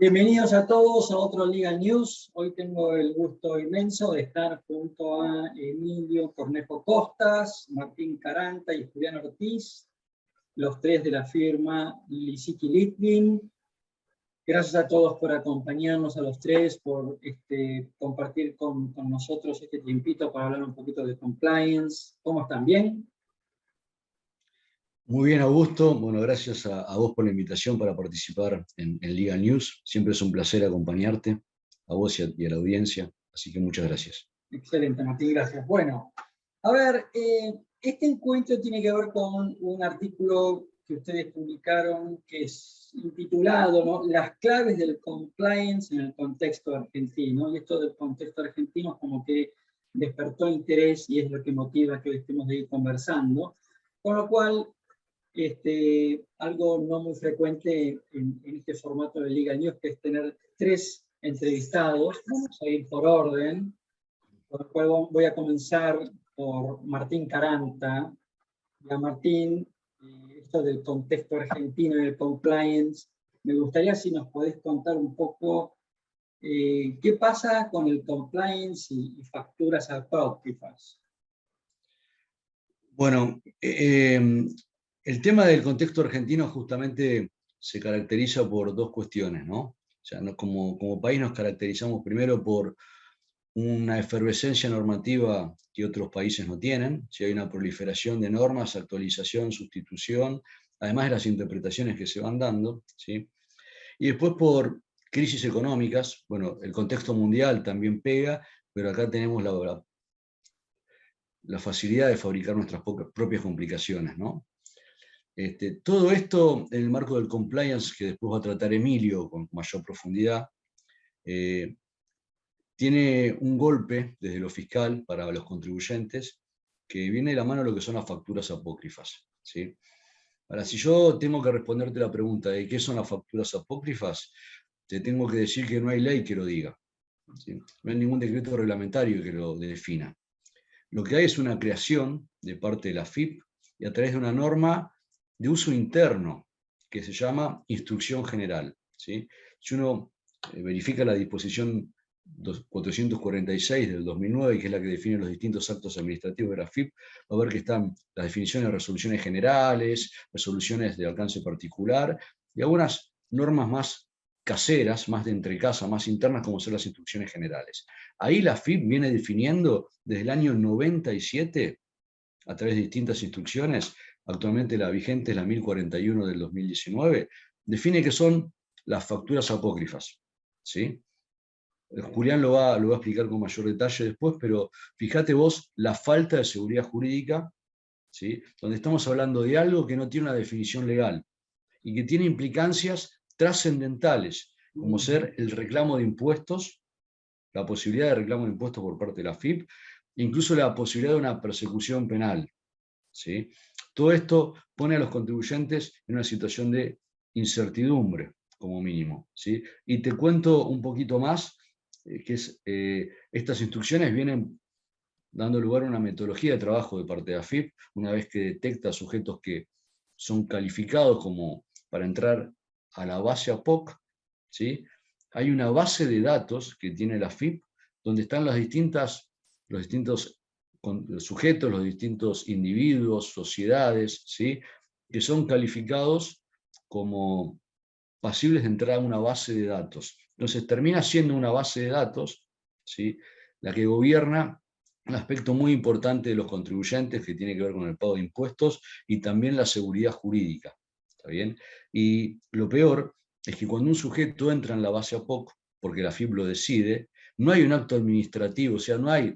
Bienvenidos a todos a otro Legal News. Hoy tengo el gusto inmenso de estar junto a Emilio Cornejo Costas, Martín Caranta y Julián Ortiz, los tres de la firma Lisicki Litvin. Gracias a todos por acompañarnos, a los tres, por compartir con nosotros este tiempito para hablar un poquito de compliance. ¿Cómo están? ¿Bien? Muy bien, Augusto. Bueno, gracias a vos por la invitación para participar en Legal News. Siempre es un placer acompañarte, a vos y a la audiencia. Así que muchas gracias. Excelente, Martín, gracias. Bueno, a ver, este encuentro tiene que ver con un artículo que ustedes publicaron que es intitulado, ¿no?, Las claves del compliance en el contexto argentino. Y esto del contexto argentino es como que despertó interés y es lo que motiva que hoy estemos de ir conversando. Con lo cual, algo no muy frecuente en este formato de Legal News, que es tener tres entrevistados. Vamos a ir por orden, por lo cual voy a comenzar por Martín Caranta. Ya, Martín, esto del contexto argentino y el compliance, me gustaría si nos podés contar un poco qué pasa con el compliance y facturas apócrifas. Bueno, el tema del contexto argentino justamente se caracteriza por dos cuestiones, ¿no? O sea, como país nos caracterizamos primero por una efervescencia normativa que otros países no tienen. Si hay una proliferación de normas, actualización, sustitución, además de las interpretaciones que se van dando, ¿sí? Y después por crisis económicas. Bueno, el contexto mundial también pega, pero acá tenemos la facilidad de fabricar nuestras propias complicaciones, ¿no? Todo esto en el marco del compliance, que después va a tratar Emilio con mayor profundidad, tiene un golpe desde lo fiscal para los contribuyentes que viene de la mano de lo que son las facturas apócrifas, ¿sí? Ahora, si yo tengo que responderte la pregunta de qué son las facturas apócrifas, te tengo que decir que no hay ley que lo diga, ¿sí? No hay ningún decreto reglamentario que lo defina. Lo que hay es una creación de parte de la AFIP y a través de una norma de uso interno que se llama Instrucción General, ¿sí? Si uno verifica la disposición 446 del 2009, que es la que define los distintos actos administrativos de la AFIP, va a ver que están las definiciones de resoluciones generales, resoluciones de alcance particular y algunas normas más caseras, más de entrecasa, más internas, como son las instrucciones generales. Ahí la AFIP viene definiendo desde el año 97, a través de distintas instrucciones, actualmente la vigente es la 1041 del 2019, define que son las facturas apócrifas, ¿sí? Julián lo va a explicar con mayor detalle después, pero fíjate vos la falta de seguridad jurídica, ¿sí?, donde estamos hablando de algo que no tiene una definición legal y que tiene implicancias trascendentales, como ser el reclamo de impuestos, la posibilidad de reclamo de impuestos por parte de la AFIP, incluso la posibilidad de una persecución penal, ¿sí? Todo esto pone a los contribuyentes en una situación de incertidumbre, como mínimo, ¿sí? Y te cuento un poquito más, estas instrucciones vienen dando lugar a una metodología de trabajo de parte de AFIP, una vez que detecta sujetos que son calificados como para entrar a la base APOC, ¿sí? Hay una base de datos que tiene la AFIP, donde están los distintos sujetos, los distintos individuos, sociedades, ¿sí?, que son calificados como pasibles de entrar a una base de datos. Entonces termina siendo una base de datos, ¿sí?, la que gobierna un aspecto muy importante de los contribuyentes que tiene que ver con el pago de impuestos y también la seguridad jurídica, ¿está bien? Y lo peor es que cuando un sujeto entra en la base APOC, porque la AFIP lo decide, no hay un acto administrativo, o sea, no hay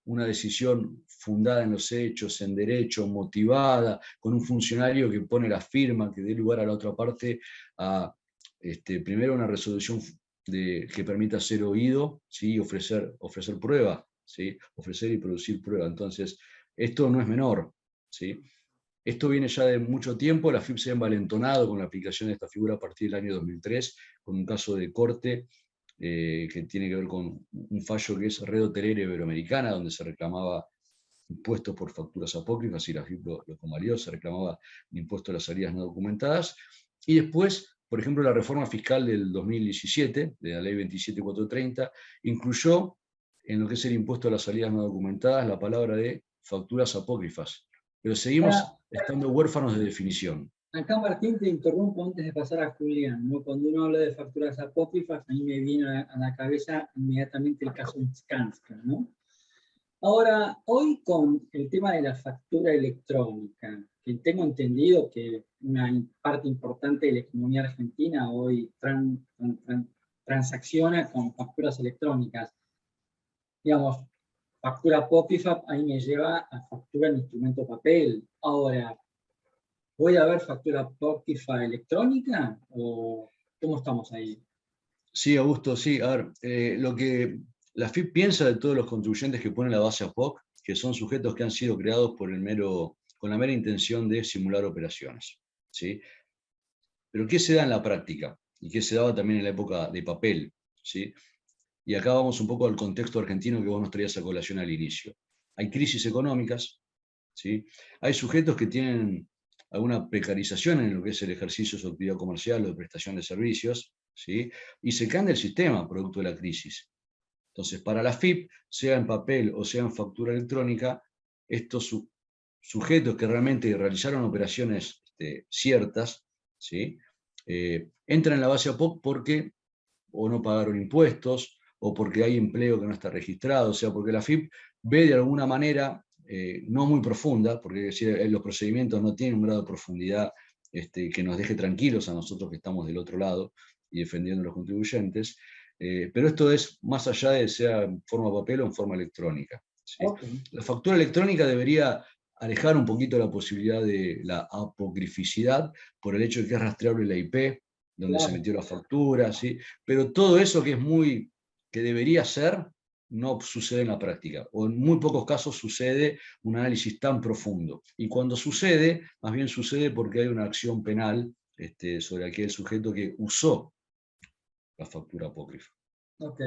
una decisión fundada en los hechos, en derecho, motivada, con un funcionario que pone la firma, que dé lugar a la otra parte a, primero, una resolución que permita ser oído, ¿sí?, ofrecer prueba, ¿sí?, ofrecer y producir prueba. Entonces, esto no es menor, ¿sí? Esto viene ya de mucho tiempo. La AFIP se ha envalentonado con la aplicación de esta figura a partir del año 2003, con un caso de corte que tiene que ver con un fallo que es Red Hotelera Iberoamericana, donde se reclamaba impuestos por facturas apócrifas y la AFIP lo convalidó, se reclamaba el impuesto a las salidas no documentadas. Y después, por ejemplo, la reforma fiscal del 2017, de la ley 27430, incluyó en lo que es el impuesto a las salidas no documentadas la palabra de facturas apócrifas, pero seguimos Ahora, estando huérfanos de definición. acá, Martín, te interrumpo antes de pasar a Julián, ¿no? Cuando uno habla de facturas apócrifas, a mí me viene a la cabeza inmediatamente el caso de Skanska, ¿no? Ahora, hoy con el tema de la factura electrónica, que tengo entendido que una parte importante de la economía argentina hoy transacciona con facturas electrónicas. Digamos, factura apócrifa ahí me lleva a factura en instrumento papel. Ahora, ¿voy a ver factura apócrifa electrónica o cómo estamos ahí? Sí, Augusto, sí. A ver, lo que la FIP piensa de todos los contribuyentes que ponen la base APOC, que son sujetos que han sido creados con la mera intención de simular operaciones, ¿sí? Pero ¿qué se da en la práctica? Y qué se daba también en la época de papel, ¿sí? Y acá vamos un poco al contexto argentino que vos nos traías a colación al inicio. Hay crisis económicas, ¿sí? Hay sujetos que tienen alguna precarización en lo que es el ejercicio de su actividad comercial o de prestación de servicios, ¿sí? Y se caen del sistema producto de la crisis. Entonces, para la FIP, sea en papel o sea en factura electrónica, estos sujetos que realmente realizaron operaciones ciertas, ¿sí? Entran en la base APOC porque o no pagaron impuestos, o porque hay empleo que no está registrado, o sea, porque la FIP ve de alguna manera, no muy profunda, porque es decir, los procedimientos no tienen un grado de profundidad que nos deje tranquilos a nosotros que estamos del otro lado y defendiendo a los contribuyentes, pero esto es más allá de sea en forma papel o en forma electrónica, ¿sí? Okay. La factura electrónica debería alejar un poquito la posibilidad de la apocrificidad por el hecho de que es rastreable la IP, donde se Claro. metió la factura, ¿sí? Pero todo eso que debería ser, no sucede en la práctica, o en muy pocos casos sucede un análisis tan profundo. Y cuando sucede, más bien sucede porque hay una acción penal sobre aquel sujeto que usó la factura apócrifa. Ok.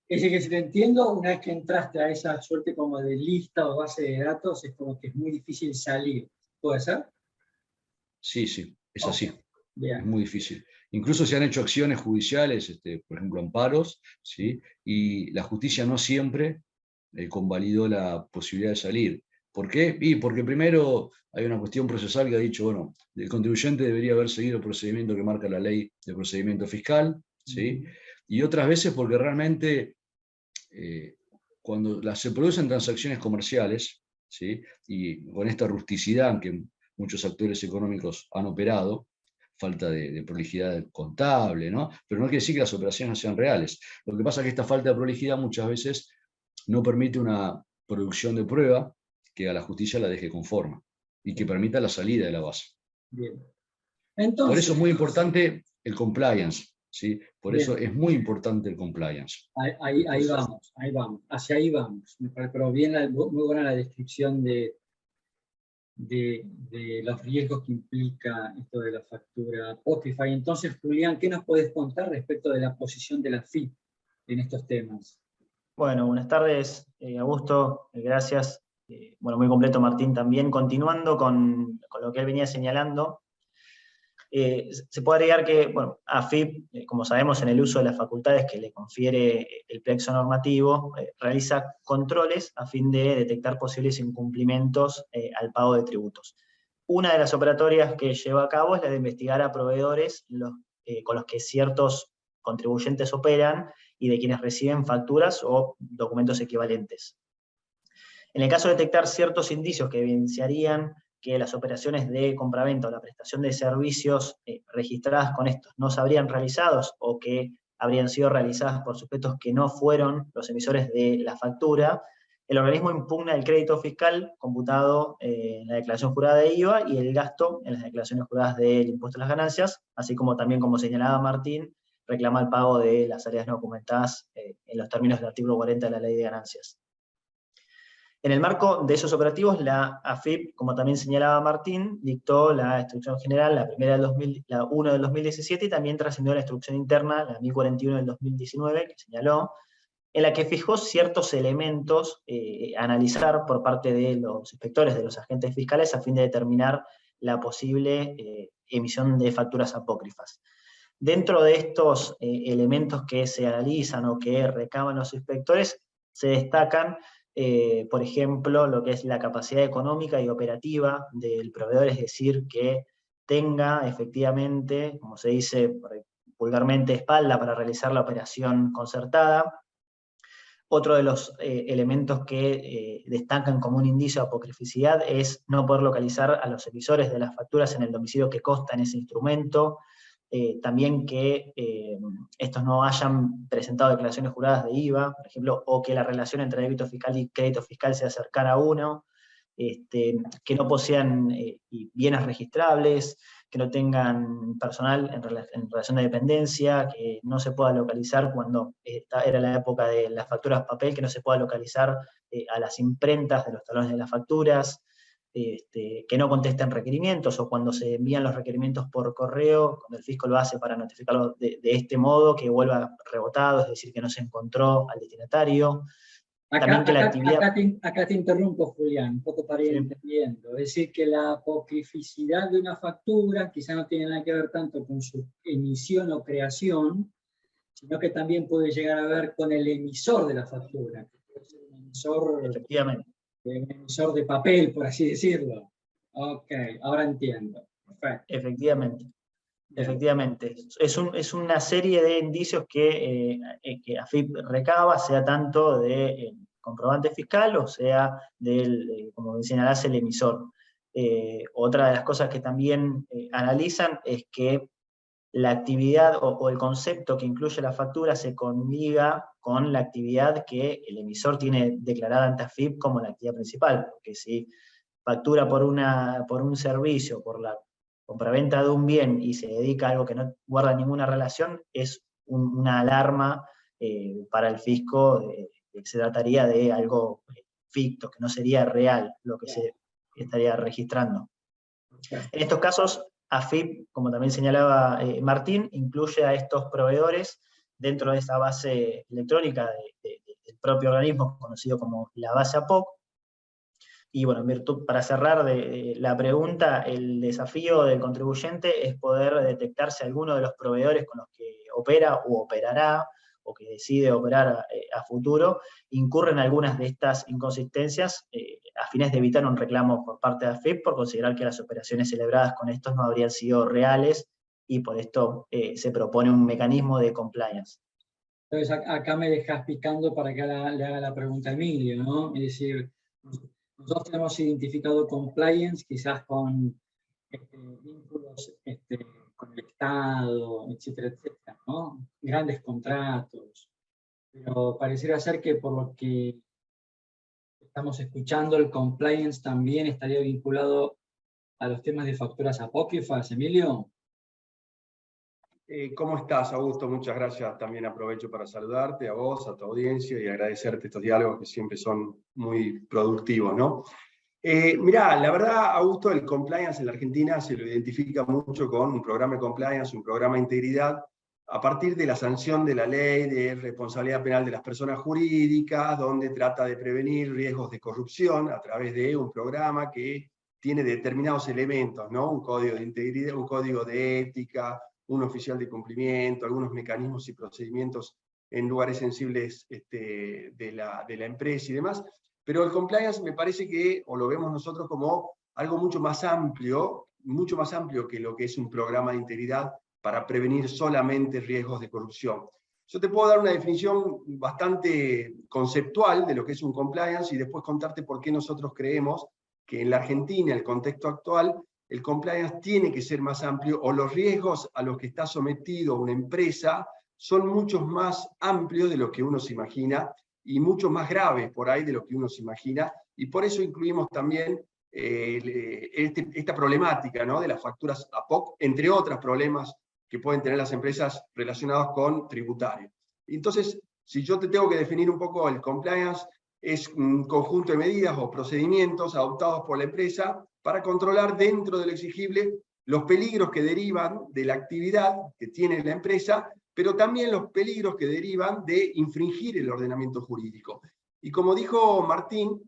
Es decir, que si te entiendo, una vez que entraste a esa suerte como de lista o base de datos, es como que es muy difícil salir. ¿Puede ser? Sí, sí, es Ok. así. Es Bien. muy difícil. Incluso se han hecho acciones judiciales, por ejemplo, amparos, ¿sí? Y la justicia no siempre convalidó la posibilidad de salir. ¿Por qué? Y porque primero hay una cuestión procesal que ha dicho, bueno, el contribuyente debería haber seguido el procedimiento que marca la ley de procedimiento fiscal, ¿sí? Y otras veces porque realmente cuando se producen transacciones comerciales, ¿sí? Y con esta rusticidad que muchos actores económicos han operado, falta de prolijidad contable, ¿no? Pero no quiere decir que las operaciones no sean reales. Lo que pasa es que esta falta de prolijidad muchas veces no permite una producción de prueba que a la justicia la deje conforme y que permita la salida de la base. Bien. Por eso Entonces, es muy importante el compliance, ¿sí? Por eso bien. es muy importante el compliance. Ahí vamos, ahí vamos, hacia ahí vamos. Me parece, pero bien, muy buena la descripción de los riesgos que implica esto de la factura apócrifa. Y entonces, Julián, ¿qué nos podés contar respecto de la posición de la FIP en estos temas? Bueno, buenas tardes, Augusto, gracias. Bueno, muy completo Martín también. Continuando con lo que él venía señalando, se puede agregar que, bueno, AFIP, como sabemos, en el uso de las facultades que le confiere el plexo normativo, realiza controles a fin de detectar posibles incumplimientos al pago de tributos. Una de las operatorias que lleva a cabo es la de investigar a proveedores con los que ciertos contribuyentes operan y de quienes reciben facturas o documentos equivalentes. En el caso de detectar ciertos indicios que evidenciarían que las operaciones de compraventa o la prestación de servicios registradas con estos no se habrían realizado o que habrían sido realizadas por sujetos que no fueron los emisores de la factura, el organismo impugna el crédito fiscal computado en la declaración jurada de IVA y el gasto en las declaraciones juradas del impuesto a las ganancias, así como también, como señalaba Martín, reclama el pago de las áreas no documentadas en los términos del artículo 40 de la Ley de Ganancias. En el marco de esos operativos, la AFIP, como también señalaba Martín, dictó la instrucción general, la primera la 1 del 2017, y también trascendió la instrucción interna, la 1041 del 2019, que señaló, en la que fijó ciertos elementos a analizar por parte de los inspectores, de los agentes fiscales, a fin de determinar la posible emisión de facturas apócrifas. Dentro de estos elementos que se analizan o que recaban los inspectores, se destacan, por ejemplo, lo que es la capacidad económica y operativa del proveedor, es decir, que tenga efectivamente, como se dice vulgarmente, espalda para realizar la operación concertada. Otro de los elementos que destacan como un indicio de apocrificidad es no poder localizar a los emisores de las facturas en el domicilio que consta en ese instrumento. También que estos no hayan presentado declaraciones juradas de IVA, por ejemplo, o que la relación entre débito fiscal y crédito fiscal sea cercana a uno, que no posean bienes registrables, que no tengan personal en relación de dependencia, que no se pueda localizar cuando era la época de las facturas papel, que no se pueda localizar a las imprentas de los talones de las facturas, que no contesten requerimientos, o cuando se envían los requerimientos por correo, cuando el fisco lo hace para notificarlo de este modo, que vuelva rebotado, es decir, que no se encontró al destinatario. También que la actividad... Acá te interrumpo, Julián, un poco para ir entendiendo. Es decir, que la apocrificidad de una factura quizá no tiene nada que ver tanto con su emisión o creación, sino que también puede llegar a ver con el emisor de la factura, que puede ser un emisor, efectivamente, un emisor de papel, por así decirlo. Ok, ahora entiendo. Perfecto. Efectivamente. Efectivamente. Es una serie de indicios que AFIP recaba, sea tanto de comprobante fiscal o sea del, como señalás, el emisor. Otra de las cosas que también analizan es que la actividad o el concepto que incluye la factura se conliga con la actividad que el emisor tiene declarada ante AFIP como la actividad principal, porque si factura por un servicio, por la compraventa de un bien y se dedica a algo que no guarda ninguna relación, es una alarma para el fisco, que se trataría de algo ficto, que no sería real lo que se estaría registrando. En estos casos, AFIP, como también señalaba Martín, incluye a estos proveedores dentro de esa base electrónica del propio organismo, conocido como la base APOC. Y bueno, en virtud, para cerrar la pregunta, el desafío del contribuyente es poder detectar si alguno de los proveedores con los que opera o operará, o que decide operar a futuro, incurren algunas de estas inconsistencias a fines de evitar un reclamo por parte de AFIP por considerar que las operaciones celebradas con estos no habrían sido reales, y por esto se propone un mecanismo de compliance. Entonces acá me dejas picando para que le haga la pregunta a Emilio, ¿no? Es decir, nosotros tenemos identificado compliance quizás con vínculos con el Estado, etcétera, etcétera, ¿no? Grandes contratos. Pero pareciera ser que por lo que estamos escuchando, el compliance también estaría vinculado a los temas de facturas apócrifas. Emilio. ¿Cómo estás, Augusto? Muchas gracias. También aprovecho para saludarte, a vos, a tu audiencia, y agradecerte estos diálogos que siempre son muy productivos, ¿no? Mirá, la verdad, Augusto, el compliance en la Argentina se lo identifica mucho con un programa de compliance, un programa de integridad, a partir de la sanción de la ley de responsabilidad penal de las personas jurídicas, donde trata de prevenir riesgos de corrupción a través de un programa que tiene determinados elementos, ¿no? Un código de integridad, un código de ética, un oficial de cumplimiento, algunos mecanismos y procedimientos en lugares sensibles de la empresa y demás. Pero el compliance me parece que, o lo vemos nosotros como algo mucho más amplio que lo que es un programa de integridad para prevenir solamente riesgos de corrupción. Yo te puedo dar una definición bastante conceptual de lo que es un compliance y después contarte por qué nosotros creemos que en la Argentina, el contexto actual, el compliance tiene que ser más amplio, o los riesgos a los que está sometido una empresa son muchos más amplios de lo que uno se imagina, y mucho más graves por ahí de lo que uno se imagina, y por eso incluimos también esta problemática, ¿no?, de las facturas APOC, entre otros problemas que pueden tener las empresas relacionados con tributario. Entonces, si yo te tengo que definir un poco el compliance, es un conjunto de medidas o procedimientos adoptados por la empresa para controlar dentro de lo exigible los peligros que derivan de la actividad que tiene la empresa, pero también los peligros que derivan de infringir el ordenamiento jurídico. Y como dijo Martín,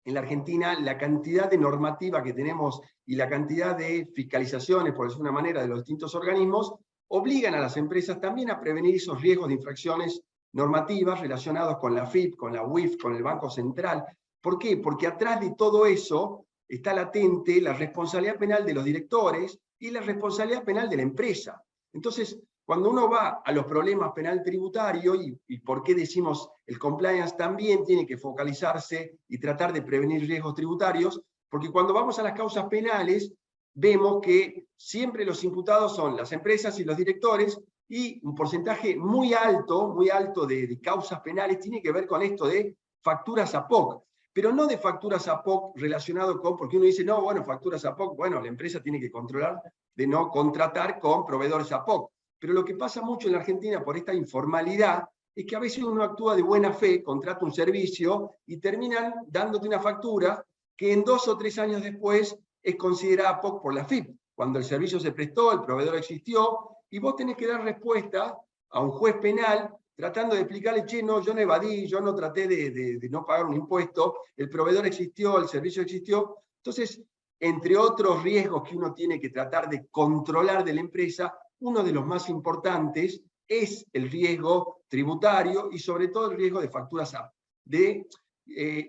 en la Argentina la cantidad de normativa que tenemos y la cantidad de fiscalizaciones, por decirlo de una manera, de los distintos organismos, obligan a las empresas también a prevenir esos riesgos de infracciones normativas relacionados con la FIP, con la UIF, con el Banco Central. ¿Por qué? Porque atrás de todo eso está latente la responsabilidad penal de los directores y la responsabilidad penal de la empresa. Entonces, cuando uno va a los problemas penal tributario, y por qué decimos el compliance también tiene que focalizarse y tratar de prevenir riesgos tributarios, porque cuando vamos a las causas penales, vemos que siempre los imputados son las empresas y los directores, y un porcentaje muy alto de causas penales tiene que ver con esto de facturas APOC, pero no de facturas APOC relacionado con, porque uno dice, no, bueno, facturas APOC, bueno, la empresa tiene que controlar de no contratar con proveedores APOC. Pero lo que pasa mucho en la Argentina por esta informalidad es que a veces uno actúa de buena fe, contrata un servicio y terminan dándote una factura que en 2 o 3 años después es considerada APOC por la FIP, cuando el servicio se prestó, el proveedor existió, y vos tenés que dar respuesta a un juez penal tratando de explicarle, che, no, yo no evadí, yo no traté de no pagar un impuesto, el proveedor existió, el servicio existió. Entonces, entre otros riesgos que uno tiene que tratar de controlar de la empresa, uno de los más importantes es el riesgo tributario y sobre todo el riesgo de facturas APOC, de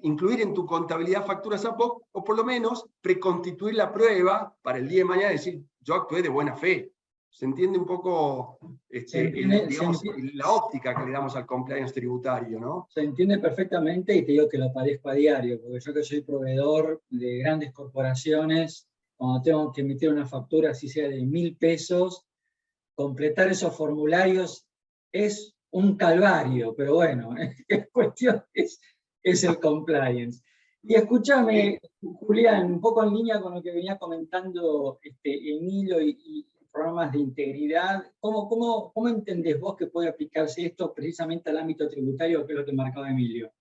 incluir en tu contabilidad facturas APOC, o por lo menos preconstituir la prueba para el día de mañana decir, yo actué de buena fe. ¿Se entiende un poco la óptica que le damos al compliance tributario, ¿no? Se entiende perfectamente, y te digo que lo padezco a diario, porque yo que soy proveedor de grandes corporaciones, cuando tengo que emitir una factura, así sea de 1.000 pesos, completar esos formularios es un calvario, pero bueno, es cuestión, es el compliance. Y escúchame, Julián, un poco en línea con lo que venía comentando Emilio y programas de integridad, ¿cómo entendés vos que puede aplicarse esto precisamente al ámbito tributario, que es lo que marcaba Emilio?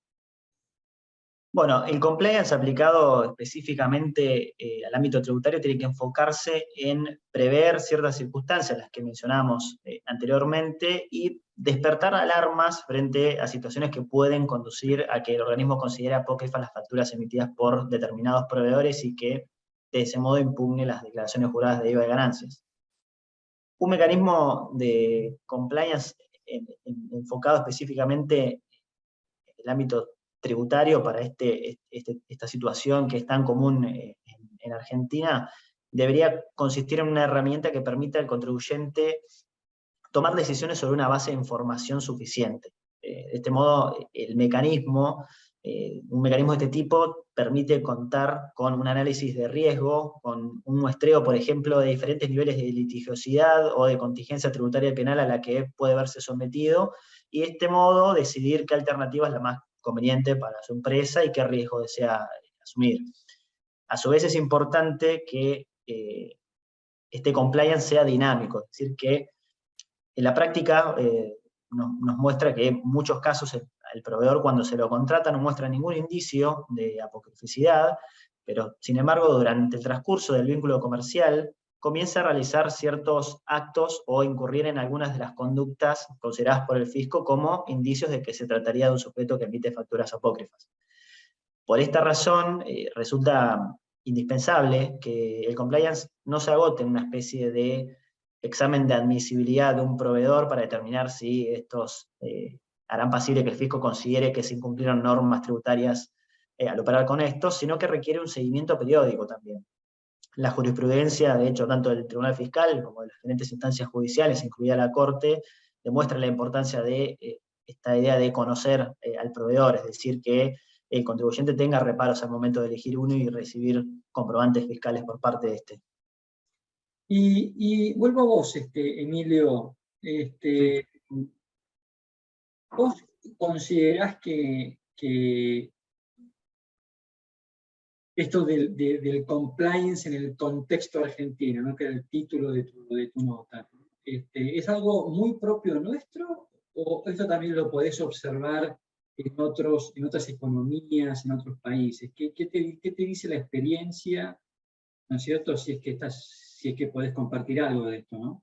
Bueno, el compliance aplicado específicamente al ámbito tributario tiene que enfocarse en prever ciertas circunstancias, las que mencionábamos anteriormente, y despertar alarmas frente a situaciones que pueden conducir a que el organismo considere apócrifas las facturas emitidas por determinados proveedores y que de ese modo impugne las declaraciones juradas de IVA y ganancias. Un mecanismo de compliance enfocado específicamente en el ámbito tributario para esta situación que es tan común en Argentina, debería consistir en una herramienta que permita al contribuyente tomar decisiones sobre una base de información suficiente. De este modo, un mecanismo de este tipo permite contar con un análisis de riesgo, con un muestreo, por ejemplo, de diferentes niveles de litigiosidad o de contingencia tributaria penal a la que puede verse sometido, y de este modo decidir qué alternativa es la más conveniente para su empresa y qué riesgo desea asumir. A su vez es importante que este compliance sea dinámico, es decir, que en la práctica nos muestra que en muchos casos el proveedor, cuando se lo contrata, no muestra ningún indicio de apocrificidad, pero sin embargo durante el transcurso del vínculo comercial comienza a realizar ciertos actos o incurrir en algunas de las conductas consideradas por el fisco como indicios de que se trataría de un sujeto que emite facturas apócrifas. Por esta razón, resulta indispensable que el compliance no se agote en una especie de examen de admisibilidad de un proveedor para determinar si estos harán posible que el fisco considere que se incumplieron normas tributarias al operar con estos, sino que requiere un seguimiento periódico también. La jurisprudencia, de hecho, tanto del Tribunal Fiscal como de las diferentes instancias judiciales, incluida la Corte, demuestra la importancia de esta idea de conocer al proveedor, es decir, que el contribuyente tenga reparos al momento de elegir uno y recibir comprobantes fiscales por parte de este. Y vuelvo a vos, Emilio. ¿Vos considerás que esto del compliance en el contexto argentino, ¿no?, que era el título de tu nota, ¿es algo muy propio nuestro, o esto también lo podés observar en otras economías, en otros países? ¿Qué te dice la experiencia, ¿no es cierto?, si es que podés compartir algo de esto, ¿no?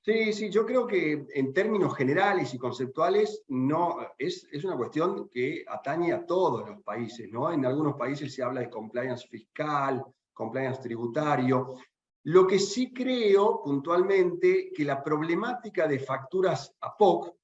Sí, sí, yo creo que en términos generales y conceptuales no, es una cuestión que atañe a todos los países, ¿no? En algunos países se habla de compliance fiscal, compliance tributario. Lo que sí creo puntualmente que la problemática de facturas APOC,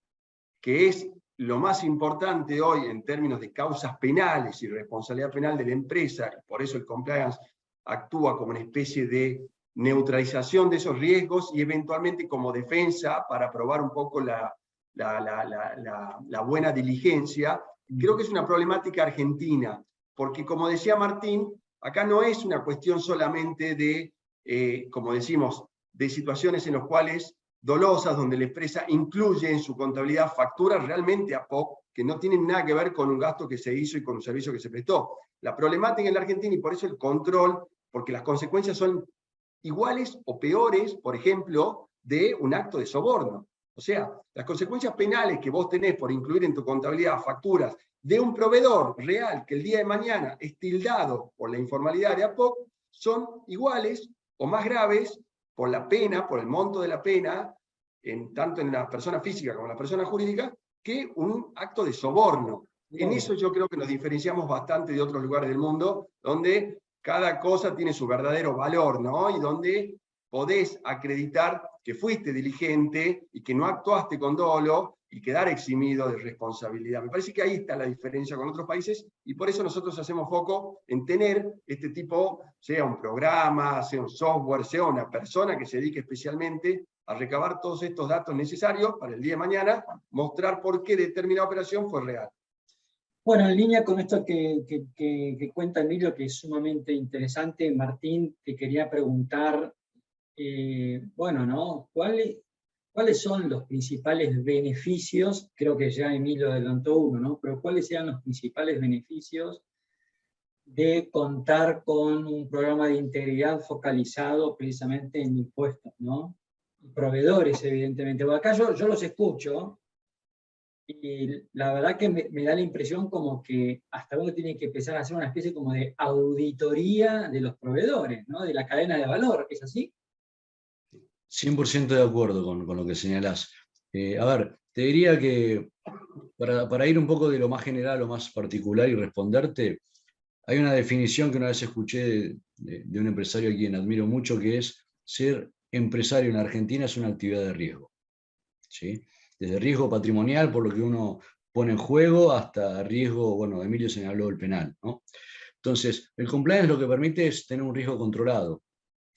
que es lo más importante hoy en términos de causas penales y responsabilidad penal de la empresa, por eso el compliance actúa como una especie de neutralización de esos riesgos y eventualmente como defensa para probar un poco la buena diligencia. Creo que es una problemática argentina, porque como decía Martín, acá no es una cuestión solamente de, como decimos, de situaciones en las cuales dolosas, donde la empresa incluye en su contabilidad facturas realmente APOC, que no tienen nada que ver con un gasto que se hizo y con un servicio que se prestó. La problemática en la Argentina, y por eso el control, porque las consecuencias son iguales o peores, por ejemplo, de un acto de soborno. O sea, las consecuencias penales que vos tenés por incluir en tu contabilidad facturas de un proveedor real que el día de mañana es tildado por la informalidad de APOC son iguales o más graves por la pena, por el monto de la pena, tanto en la persona física como en la persona jurídica, que un acto de soborno. En eso yo creo que nos diferenciamos bastante de otros lugares del mundo, donde cada cosa tiene su verdadero valor, ¿no? Y donde podés acreditar que fuiste diligente y que no actuaste con dolo y quedar eximido de responsabilidad. Me parece que ahí está la diferencia con otros países y por eso nosotros hacemos foco en tener este tipo, sea un programa, sea un software, sea una persona que se dedique especialmente a recabar todos estos datos necesarios para el día de mañana, mostrar por qué determinada operación fue real. Bueno, en línea con esto que cuenta Emilio, que es sumamente interesante, Martín, te quería preguntar, bueno, ¿no? ¿Cuáles son los principales beneficios? Creo que ya Emilio adelantó uno, ¿no? Pero ¿cuáles sean los principales beneficios de contar con un programa de integridad focalizado precisamente en impuestos, ¿no? Y proveedores, evidentemente. Bueno, acá yo los escucho, y la verdad que me da la impresión como que hasta uno tiene que empezar a hacer una especie como de auditoría de los proveedores, ¿no? De la cadena de valor, ¿es así? 100% de acuerdo con lo que señalás. A ver, te diría que para ir un poco de lo más general a lo más particular y responderte, hay una definición que una vez escuché de un empresario a quien admiro mucho, que es ser empresario en Argentina es una actividad de riesgo, ¿sí? Desde riesgo patrimonial, por lo que uno pone en juego, hasta riesgo, bueno, Emilio señaló el penal, ¿no? Entonces, el compliance lo que permite es tener un riesgo controlado.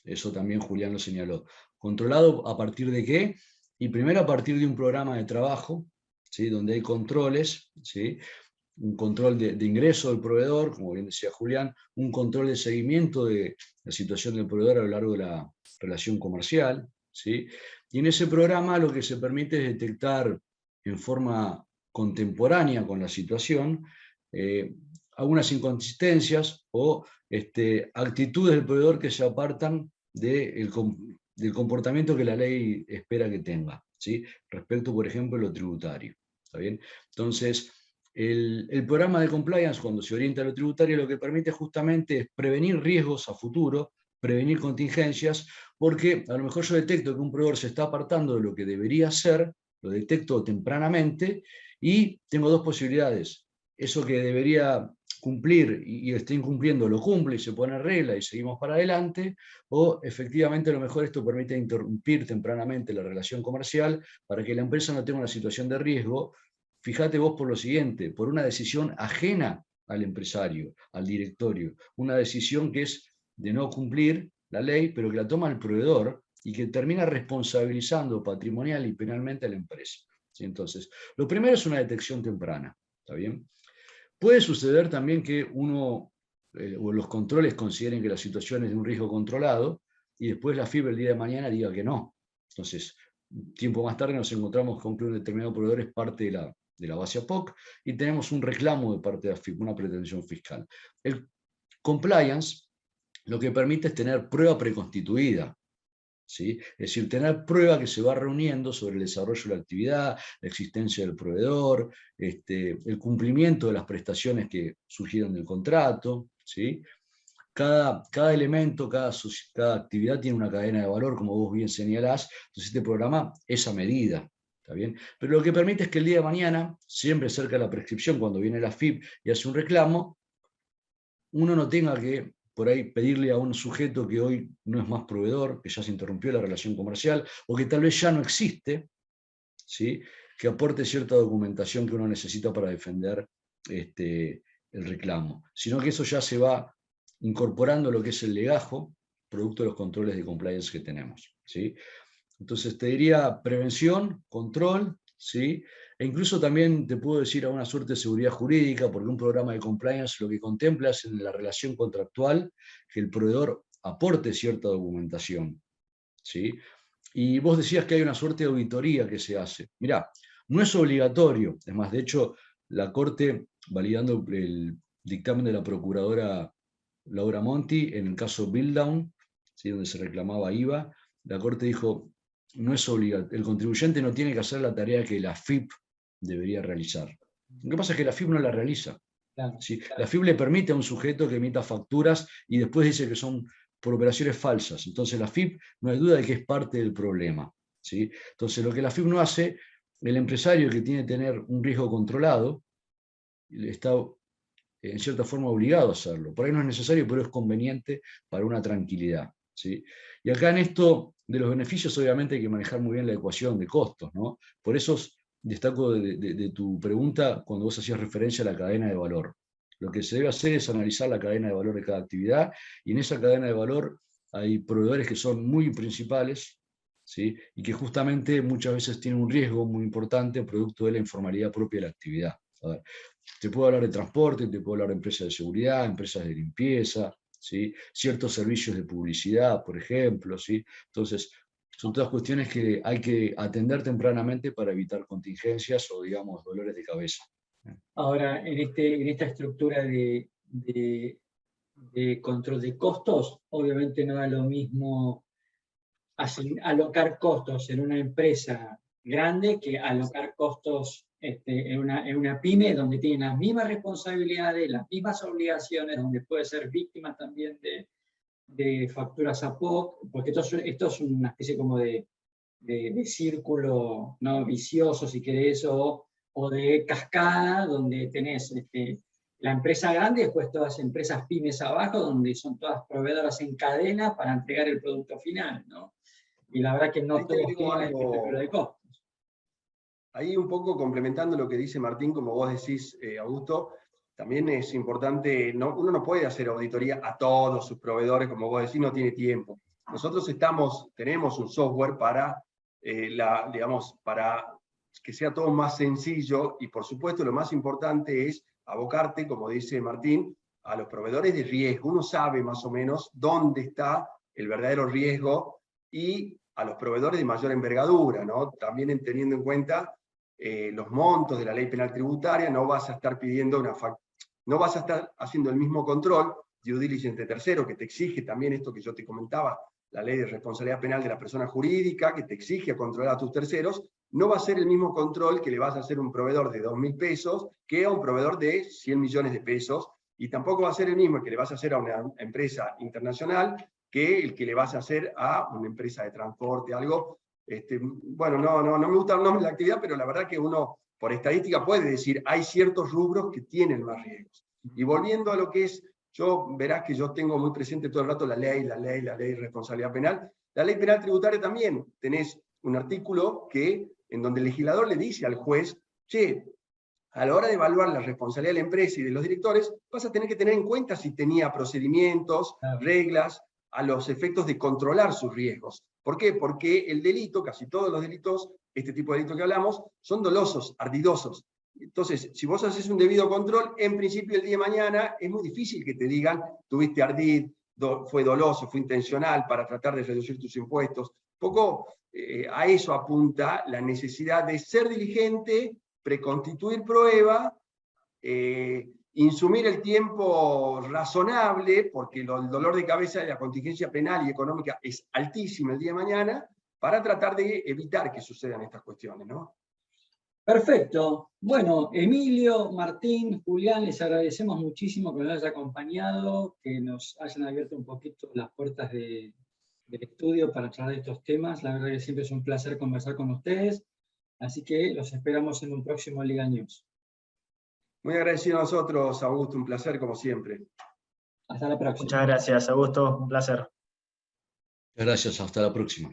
Eso también Julián lo señaló. ¿Controlado a partir de qué? Y primero a partir de un programa de trabajo, ¿sí? Donde hay controles, ¿sí? Un control de ingreso del proveedor, como bien decía Julián, un control de seguimiento de la situación del proveedor a lo largo de la relación comercial, ¿sí? Y en ese programa lo que se permite es detectar en forma contemporánea con la situación algunas inconsistencias o actitudes del proveedor que se apartan del comportamiento que la ley espera que tenga, ¿sí? Respecto, por ejemplo, a lo tributario. ¿Está bien? Entonces, el programa de compliance, cuando se orienta a lo tributario, lo que permite justamente es prevenir riesgos a futuro, prevenir contingencias, porque a lo mejor yo detecto que un proveedor se está apartando de lo que debería hacer, lo detecto tempranamente, y tengo dos posibilidades. Eso que debería cumplir y está incumpliendo, lo cumple y se pone en regla y seguimos para adelante, o efectivamente a lo mejor esto permite interrumpir tempranamente la relación comercial para que la empresa no tenga una situación de riesgo. Fíjate vos por lo siguiente, por una decisión ajena al empresario, al directorio, una decisión que es de no cumplir la ley, pero que la toma el proveedor y que termina responsabilizando patrimonial y penalmente a la empresa. ¿Sí? Entonces, lo primero es una detección temprana, ¿está bien? Puede suceder también que uno o los controles consideren que la situación es de un riesgo controlado y después la FIP el día de mañana diga que no. Entonces, tiempo más tarde nos encontramos con que un determinado proveedor es parte de la base APOC y tenemos un reclamo de parte de la FIP, una pretensión fiscal. El compliance lo que permite es tener prueba preconstituida, ¿sí? Es decir, tener prueba que se va reuniendo sobre el desarrollo de la actividad, la existencia del proveedor, el cumplimiento de las prestaciones que surgieron del contrato, ¿sí? cada elemento, cada actividad tiene una cadena de valor, como vos bien señalás, entonces este programa es a medida. ¿Está bien? Pero lo que permite es que el día de mañana, siempre cerca de la prescripción, cuando viene la FIP y hace un reclamo, uno no tenga que por ahí pedirle a un sujeto que hoy no es más proveedor, que ya se interrumpió la relación comercial, o que tal vez ya no existe, ¿sí?, que aporte cierta documentación que uno necesita para defender el reclamo, sino que eso ya se va incorporando a lo que es el legajo, producto de los controles de compliance que tenemos, ¿sí? Entonces te diría prevención, control, ¿sí? E incluso también te puedo decir a una suerte de seguridad jurídica, porque un programa de compliance lo que contempla es en la relación contractual que el proveedor aporte cierta documentación, ¿sí? Y vos decías que hay una suerte de auditoría que se hace. Mirá, no es obligatorio, es más, de hecho, la Corte, validando el dictamen de la procuradora Laura Monti, en el caso Billdown, ¿sí?, donde se reclamaba IVA, la Corte dijo, no es obligatorio, el contribuyente no tiene que hacer la tarea que la FIP debería realizar. Lo que pasa es que la FIP no la realiza. Claro. ¿Sí? La FIP le permite a un sujeto que emita facturas y después dice que son por operaciones falsas. Entonces la FIP no hay duda de que es parte del problema, ¿sí? Entonces lo que la FIP no hace, el empresario que tiene que tener un riesgo controlado, está en cierta forma obligado a hacerlo. Por ahí no es necesario, pero es conveniente para una tranquilidad, ¿sí? Y acá en esto de los beneficios, obviamente hay que manejar muy bien la ecuación de costos, ¿no? Por eso destaco de tu pregunta cuando vos hacías referencia a la cadena de valor. Lo que se debe hacer es analizar la cadena de valor de cada actividad, y en esa cadena de valor hay proveedores que son muy principales, ¿sí?, y que justamente muchas veces tienen un riesgo muy importante producto de la informalidad propia de la actividad. A ver, te puedo hablar de transporte, te puedo hablar de empresas de seguridad, empresas de limpieza, ¿sí?, ciertos servicios de publicidad, por ejemplo, ¿sí? Entonces, son todas cuestiones que hay que atender tempranamente para evitar contingencias o, digamos, dolores de cabeza. Ahora, en esta estructura de control de costos, obviamente no da lo mismo alocar costos en una empresa grande que alocar costos en una pyme donde tienen las mismas responsabilidades, las mismas obligaciones, donde puede ser víctima también de facturas APOC, porque esto es una especie como de círculo, ¿no?, vicioso, si querés, o de cascada, donde tenés la empresa grande y después todas las empresas pymes abajo, donde son todas proveedoras en cadena para entregar el producto final, ¿no? Y la verdad que no Ahí te todos agrego tienen la algo. estructura de costos. Ahí un poco complementando lo que dice Martín, como vos decís, Augusto, también es importante, uno no puede hacer auditoría a todos sus proveedores, como vos decís, no tiene tiempo. Nosotros tenemos un software para, digamos, para que sea todo más sencillo, y por supuesto lo más importante es abocarte, como dice Martín, a los proveedores de riesgo. Uno sabe más o menos dónde está el verdadero riesgo, y a los proveedores de mayor envergadura, ¿no? También teniendo en cuenta los montos de la ley penal tributaria, no vas a estar pidiendo no vas a estar haciendo el mismo control due diligence tercero, que te exige también esto que yo te comentaba, la ley de responsabilidad penal de la persona jurídica, que te exige controlar a tus terceros. No va a ser el mismo control que le vas a hacer a un proveedor de 2.000 pesos que a un proveedor de 100 millones de pesos, y tampoco va a ser el mismo que le vas a hacer a una empresa internacional que el que le vas a hacer a una empresa de transporte, algo. Bueno, no me gusta el nombre de la actividad, pero la verdad que uno, por estadística, puede decir, hay ciertos rubros que tienen más riesgos. Y volviendo a lo que es, verás que yo tengo muy presente todo el rato la ley de responsabilidad penal. La ley penal tributaria también, tenés un artículo en donde el legislador le dice al juez, che, a la hora de evaluar la responsabilidad de la empresa y de los directores, vas a tener que tener en cuenta si tenía procedimientos, reglas, a los efectos de controlar sus riesgos. ¿Por qué? Porque el delito, casi todos los delitos, este tipo de delitos que hablamos, son dolosos, ardidosos. Entonces, si vos haces un debido control, en principio el día de mañana es muy difícil que te digan, tuviste ardid, fue doloso, fue intencional para tratar de reducir tus impuestos. Poco a eso apunta la necesidad de ser diligente, preconstituir prueba, insumir el tiempo razonable, porque el dolor de cabeza de la contingencia penal y económica es altísimo el día de mañana, para tratar de evitar que sucedan estas cuestiones, ¿no? Perfecto. Bueno, Emilio, Martín, Julián, les agradecemos muchísimo que nos hayan acompañado, que nos hayan abierto un poquito las puertas del estudio para charlar de estos temas. La verdad que siempre es un placer conversar con ustedes, así que los esperamos en un próximo Liga News. Muy agradecido a nosotros, Augusto, un placer como siempre. Hasta la próxima. Muchas gracias, Augusto, un placer. Gracias, hasta la próxima.